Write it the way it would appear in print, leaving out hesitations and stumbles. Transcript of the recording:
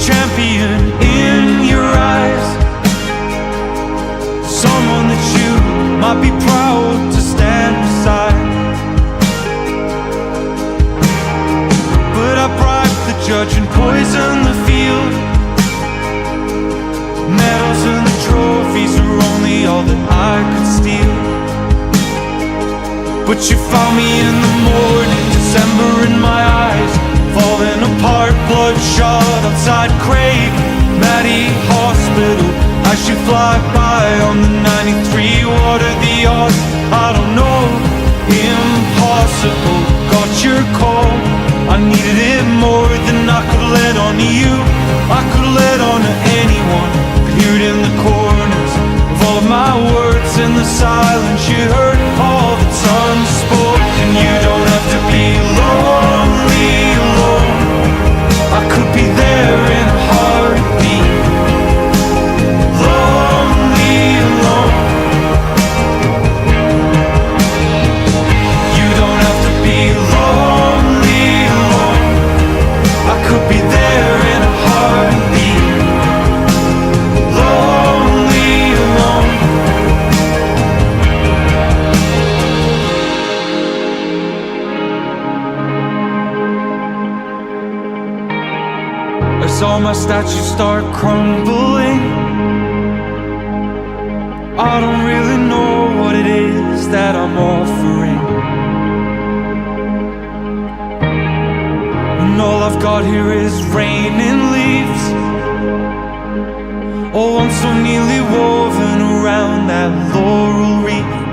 champion in your eyes, someone that you might be proud to stand beside. But I bribed the judge and poisoned the field. Medals and the trophies are only all that I could steal. But you found me in the morning, December in my eyes, falling apart, bloodshot outside Craig Maddie Hospital. As you fly by on the 93, what are the odds? I don't know, impossible. Got your call, I needed it more than I could let on to you. I could let on to anyone, could hear it in the corners of all of my words. In the silence you heard all that's unspoken. You don't have to be lonely alone, I could be there in a heartbeat. Lonely alone, you don't have to be lonely alone, I could be there in a heartbeat. Lonely alone. As all my statues start crumbling, I don't really know what it is that I'm offering. And all I've got here is rain and leaves, all one so neatly woven around that laurel wreath.